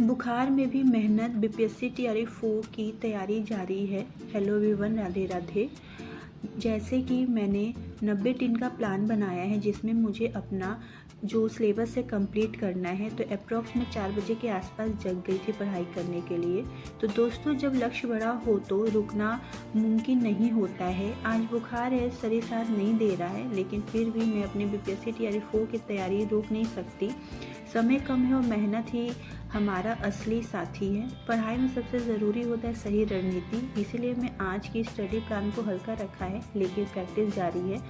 बुखार में भी मेहनत, बीपीएससी तैयारी 4 की तैयारी जारी है। Hello everyone, Radhe Radhe. जैसे कि मैंने 90 दिन का प्लान बनाया है जिसमें मुझे अपना जो सिलेबस है कंप्लीट करना है, तो अप्रॉक्स मैं 4 बजे के आसपास जग गई थी पढ़ाई करने के लिए। तो दोस्तों, जब लक्ष्य बड़ा हो तो रुकना मुमकिन नहीं होता है। आज बुखार है, शरीर साथ नहीं दे रहा है, लेकिन फिर भी मैं अपनी बीपीएससी तैयारी 4 की तैयारी रोक नहीं सकती। समय कम है और मेहनत ही हमारा असली साथी है। पढ़ाई में सबसे ज़रूरी होता है सही रणनीति, इसीलिए मैं आज की स्टडी प्लान को हल्का रखा है, लेकिन प्रैक्टिस जारी है।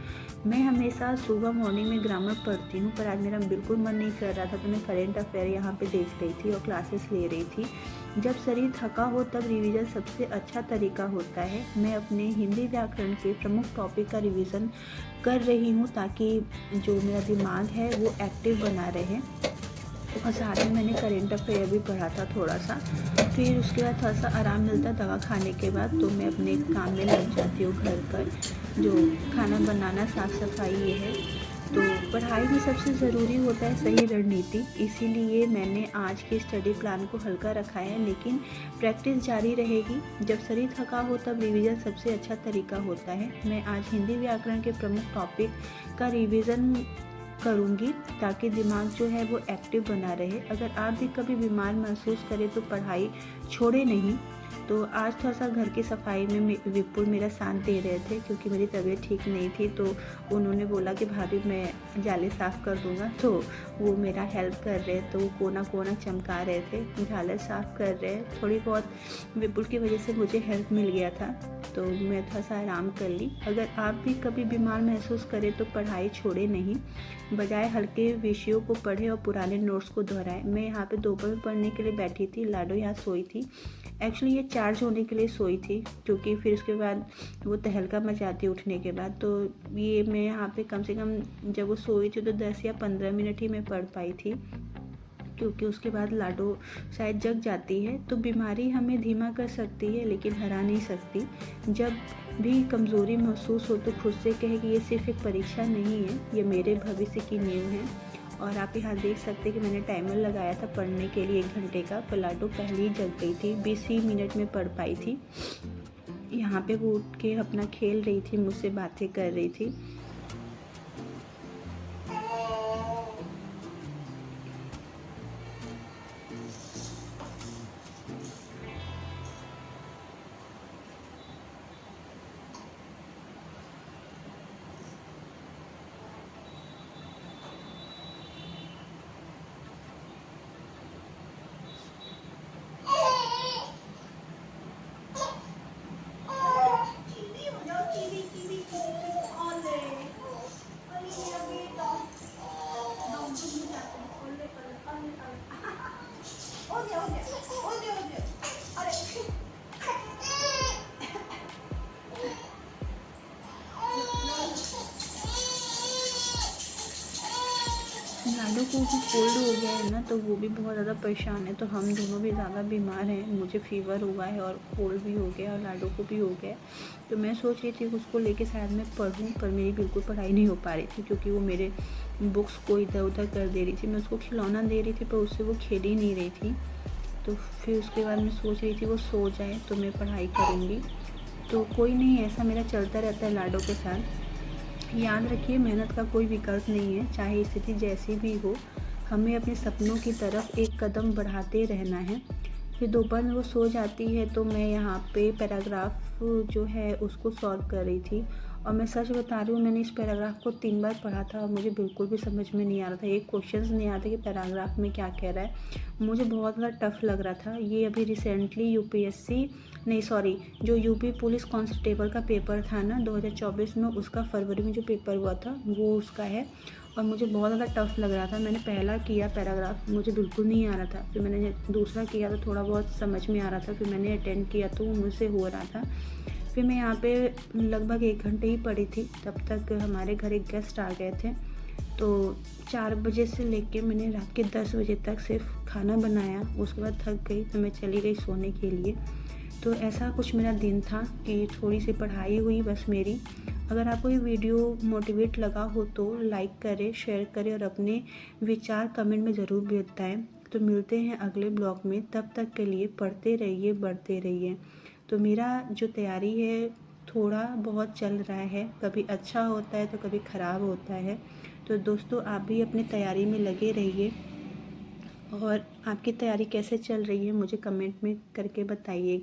मैं हमेशा सुबह मॉर्निंग में ग्रामर पढ़ती हूँ, पर आज मेरा बिल्कुल मन नहीं कर रहा था, तो मैं करेंट अफेयर यहाँ पे देख रही थी और क्लासेस ले रही थी। जब शरीर थका हो तब रिवीजन सबसे अच्छा तरीका होता है। मैं अपने हिंदी व्याकरण के प्रमुख टॉपिक का रिवीजन कर रही हूँ ताकि जो मेरा दिमाग है वो एक्टिव बना रहे, और साथ में मैंने करेंट अफेयर भी पढ़ा था थोड़ा सा। फिर उसके बाद थोड़ा सा आराम मिलता दवा खाने के बाद, तो मैं अपने काम में लग जाती हूँ घर पर, जो खाना बनाना, साफ़ सफाई ये है। तो पढ़ाई में सबसे ज़रूरी होता है सही रणनीति, इसीलिए मैंने आज के स्टडी प्लान को हल्का रखा है, लेकिन प्रैक्टिस जारी रहेगी। जब शरीर थका हो तब रिवीजन सबसे अच्छा तरीका होता है। मैं आज हिंदी व्याकरण के प्रमुख टॉपिक का रिवीजन करूँगी ताकि दिमाग जो है वो एक्टिव बना रहे। अगर आप भी कभी बीमार महसूस करें तो पढ़ाई छोड़े नहीं। तो आज थोड़ा सा घर की सफाई में विपुल मेरा साथ दे रहे थे, क्योंकि मेरी तबीयत ठीक नहीं थी, तो उन्होंने बोला कि भाभी मैं जाले साफ़ कर दूँगा, तो वो मेरा हेल्प कर रहे, तो वो कोना कोना चमका रहे थे, झालर साफ़ कर रहे। थोड़ी बहुत विपुल की वजह से मुझे हेल्प मिल गया था, तो मैं थोड़ा सा आराम कर ली। अगर आप भी कभी बीमार महसूस करें तो पढ़ाई छोड़े नहीं, बजाय हल्के विषयों को पढ़े और पुराने नोट्स को दोहराएं। मैं यहाँ पे दोपहर में पढ़ने के लिए बैठी थी, लाडो यहाँ सोई थी। एक्चुअली ये चार्ज होने के लिए सोई थी, क्योंकि फिर उसके बाद वो तहलका मचाती उठने के बाद। तो ये मैं यहाँ पे कम से कम जब वो सोई थी तो 10 या 15 मिनट ही मैं पढ़ पाई थी, क्योंकि उसके बाद लाडो शायद जग जाती है। तो बीमारी हमें धीमा कर सकती है, लेकिन हरा नहीं सकती। जब भी कमज़ोरी महसूस हो तो खुद से कहे कि ये सिर्फ एक परीक्षा नहीं है, ये मेरे भविष्य की नींव है। और आप यहाँ देख सकते हैं कि मैंने टाइमर लगाया था पढ़ने के लिए 1 घंटे का, पर लाडो पहले ही जग गई थी, 20 ही मिनट में पढ़ पाई थी। यहाँ पे वो उठ के अपना खेल रही थी, मुझसे बातें कर रही थी। लाडो को भी कोल्ड हो गया है ना, तो वो भी बहुत ज़्यादा परेशान है, तो हम दोनों भी ज़्यादा बीमार हैं। मुझे फीवर हुआ है और कोल्ड भी हो गया और लाडो को भी हो गया। तो मैं सोच रही थी कि उसको लेके शायद मैं पढ़ूं, पर मेरी बिल्कुल पढ़ाई नहीं हो पा रही थी, क्योंकि वो मेरे बुक्स को इधर उधर कर दे रही थी। मैं उसको खिलौना दे रही थी, पर उससे वो खेल ही नहीं रही थी। तो फिर उसके बाद मैं सोच रही थी वो सो जाए तो मैं पढ़ाई करूँगी। तो कोई नहीं, ऐसा मेरा चलता रहता है लाडो के साथ। याद रखिए, मेहनत का कोई विकल्प नहीं है, चाहे स्थिति जैसी भी हो। हमें अपने सपनों की तरफ एक कदम बढ़ाते रहना है। फिर दोपहर में वो सो जाती है, तो मैं यहाँ पे पैराग्राफ जो है उसको सॉल्व कर रही थी। और मैं सच बता रही हूँ, मैंने इस पैराग्राफ को 3 बार पढ़ा था और मुझे बिल्कुल भी समझ में नहीं आ रहा था। एक क्वेश्चन नहीं आता कि पैराग्राफ में क्या कह रहा है। मुझे बहुत ज़्यादा टफ लग रहा था। ये अभी रिसेंटली जो यूपी पुलिस कांस्टेबल का पेपर था ना 2024 में, उसका फरवरी में जो पेपर हुआ था वो उसका है, और मुझे बहुत ज़्यादा टफ लग रहा था। मैंने पहला किया पैराग्राफ, मुझे बिल्कुल नहीं आ रहा था। फिर मैंने दूसरा किया तो थोड़ा बहुत समझ में आ रहा था। फिर मैंने अटेंड किया तो मुझसे हो रहा था। फिर मैं यहाँ पे लगभग 1 घंटे ही पढ़ी थी, तब तक हमारे घर एक गेस्ट आ गए थे। तो 4 बजे से लेके मैंने रात के 10 बजे तक सिर्फ खाना बनाया। उसके बाद थक गई तो मैं चली गई सोने के लिए। तो ऐसा कुछ मेरा दिन था कि थोड़ी सी पढ़ाई हुई बस मेरी। अगर आपको ये वीडियो मोटिवेट लगा हो तो लाइक करें, शेयर करें और अपने विचार कमेंट में ज़रूर बताएं। तो मिलते हैं अगले ब्लॉग में, तब तक के लिए पढ़ते रहिए, बढ़ते रहिए। तो मेरा जो तैयारी है थोड़ा बहुत चल रहा है, कभी अच्छा होता है तो कभी ख़राब होता है। तो दोस्तों आप भी अपनी तैयारी में लगे रहिए, और आपकी तैयारी कैसे चल रही है मुझे कमेंट में करके बताइए।